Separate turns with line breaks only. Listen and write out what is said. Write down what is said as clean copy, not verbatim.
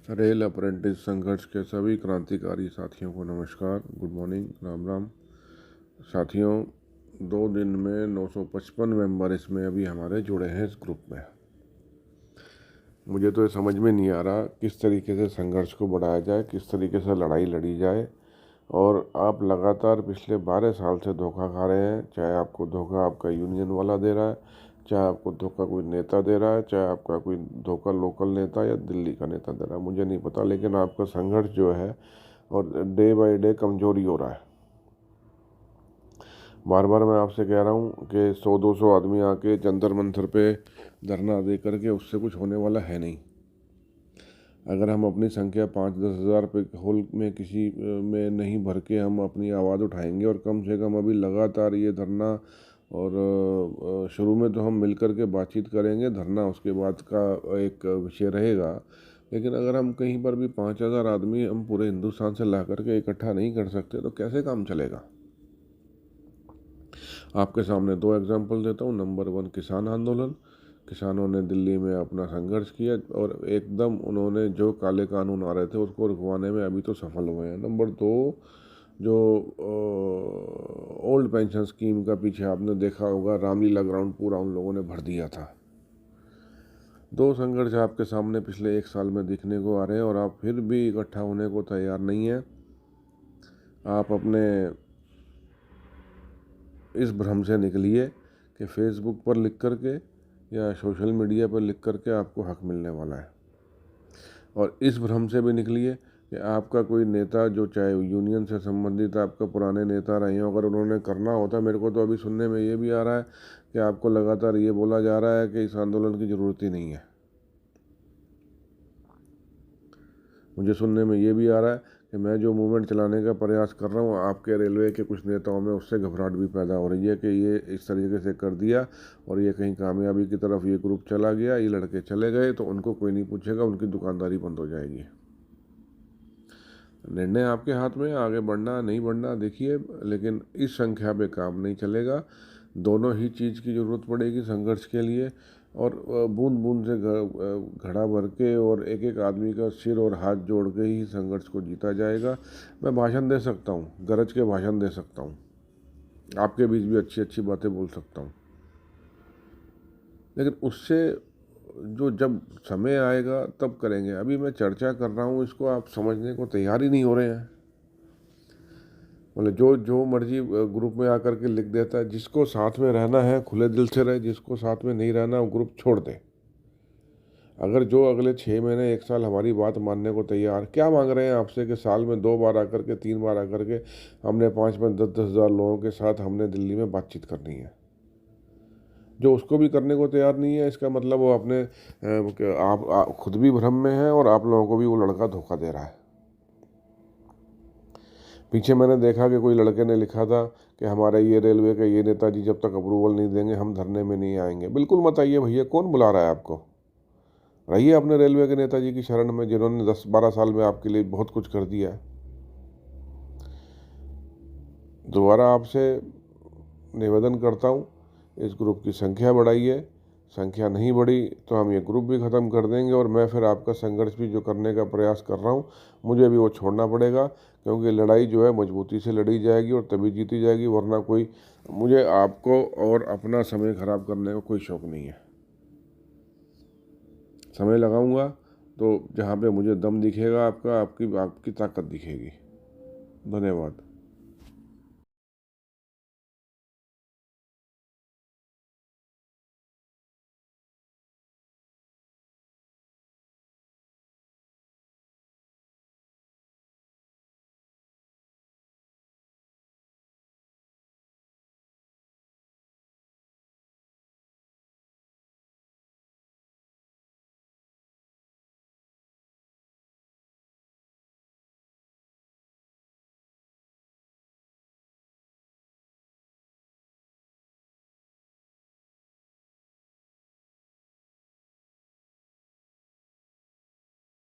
Rail apprentice संघर्ष के सभी क्रांतिकारी साथियों को नमस्कार, गुड मॉर्निंग, राम राम। साथियों, 2 दिन में 955 मेंबर इसमें अभी हमारे जुड़े हैं इस ग्रुप में। मुझे तो ये समझ में नहीं आ रहा किस तरीके से संघर्ष को बढ़ाया जाए, किस तरीके से लड़ाई लड़ी जाए। और आप लगातार पिछले 12 साल से धोखा खा रहे हैं। चाहे आपको धोखा आपका यूनियन वाला दे रहा है, चाहे आपको धोखा कोई नेता दे रहा है, चाहे आपका कोई धोखा लोकल नेता या दिल्ली का नेता दे रहा है, मुझे नहीं पता, लेकिन आपका संघर्ष जो है और डे बाय डे कमजोरी हो रहा है। बार बार मैं आपसे कह रहा हूँ कि 100-200 आदमी आके जंतर मंतर पे धरना दे करके उससे कुछ होने वाला है नहीं। अगर हम अपनी संख्या 5-10 हज़ार पे होल में किसी में नहीं भर के हम अपनी आवाज़ उठाएंगे और कम से कम अभी लगातार ये धरना, और शुरू में तो हम मिल कर के बातचीत करेंगे, धरना उसके बाद का एक विषय रहेगा। लेकिन अगर हम कहीं पर भी 5,000 आदमी हम पूरे हिंदुस्तान से ला करके इकट्ठा नहीं कर सकते तो कैसे काम चलेगा। आपके सामने 2 एग्जाम्पल देता हूँ। नंबर 1, किसान आंदोलन। किसानों ने दिल्ली में अपना संघर्ष किया और एकदम उन्होंने जो काले कानून आ रहे थे उसको रुकवाने में अभी तो सफल हुए हैं। नंबर 2, जो ओल्ड पेंशन स्कीम का पीछे आपने देखा होगा, रामलीला ग्राउंड पूरा उन लोगों ने भर दिया था। 2 संघर्ष आपके सामने पिछले 1 साल में दिखने को आ रहे हैं और आप फिर भी इकट्ठा होने को तैयार नहीं है। आप अपने इस भ्रम से निकलिए कि फेसबुक पर लिख करके या सोशल मीडिया पर लिख करके आपको हक मिलने वाला है। और इस भ्रम से भी निकलिए कि आपका कोई नेता, जो चाहे यूनियन से संबंधित आपका पुराने नेता रहे हों, अगर उन्होंने करना होता, मेरे को तो अभी सुनने में ये भी आ रहा है कि आपको लगातार ये बोला जा रहा है कि इस आंदोलन की ज़रूरत ही नहीं है। मुझे सुनने में ये भी आ रहा है कि मैं जो मूवमेंट चलाने का प्रयास कर रहा हूँ, आपके रेलवे के कुछ नेताओं में उससे घबराहट भी पैदा हो रही है कि ये इस तरीके से कर दिया और ये कहीं कामयाबी की तरफ ये ग्रुप चला गया, ये लड़के चले गए तो उनको कोई नहीं पूछेगा, उनकी दुकानदारी बंद हो जाएगी। निर्णय आपके हाथ में, आगे बढ़ना नहीं बढ़ना देखिए, लेकिन इस संख्या पे काम नहीं चलेगा। दोनों ही चीज़ की ज़रूरत पड़ेगी संघर्ष के लिए, और बूंद बूंद से घड़ा भर के और एक एक आदमी का सिर और हाथ जोड़ के ही संघर्ष को जीता जाएगा। मैं भाषण दे सकता हूँ, गरज के भाषण दे सकता हूँ, आपके बीच भी अच्छी अच्छी बातें बोल सकता हूँ, लेकिन उससे जो जब समय आएगा तब करेंगे। अभी मैं चर्चा कर रहा हूँ, इसको आप समझने को तैयार ही नहीं हो रहे हैं। मतलब जो जो मर्जी ग्रुप में आकर के लिख देता है। जिसको साथ में रहना है खुले दिल से रहे, जिसको साथ में नहीं रहना वो ग्रुप छोड़ दे। अगर जो अगले 6 महीने 1 साल हमारी बात मानने को तैयार, क्या मांग रहे हैं आपसे कि साल में 2 बार आकर के 3 बार आकर के हमने 5-5, 10-10 हज़ार लोगों के साथ हमने दिल्ली में बातचीत करनी है। जो उसको भी करने को तैयार नहीं है, इसका मतलब वो अपने आप खुद भी भ्रम में है और आप लोगों को भी वो लड़का धोखा दे रहा है। पीछे मैंने देखा कि कोई लड़के ने लिखा था कि हमारे ये रेलवे के ये नेताजी जब तक अप्रूवल नहीं देंगे हम धरने में नहीं आएंगे। बिल्कुल मत आइए भैया, कौन बुला रहा है आपको। रहिए अपने रेलवे के नेताजी की शरण में, जिन्होंने 10-12 साल में आपके लिए बहुत कुछ कर दिया है। दोबारा आपसे निवेदन करता हूँ, इस ग्रुप की संख्या बढ़ाइए। संख्या नहीं बढ़ी तो हम ये ग्रुप भी ख़त्म कर देंगे और मैं फिर आपका संघर्ष भी जो करने का प्रयास कर रहा हूँ मुझे भी वो छोड़ना पड़ेगा, क्योंकि लड़ाई जो है मजबूती से लड़ी जाएगी और तभी जीती जाएगी, वरना कोई, मुझे आपको और अपना समय ख़राब करने का कोई शौक़ नहीं है। समय लगाऊंगा तो जहाँ पे मुझे दम दिखेगा आपका, आपकी ताकत दिखेगी। धन्यवाद।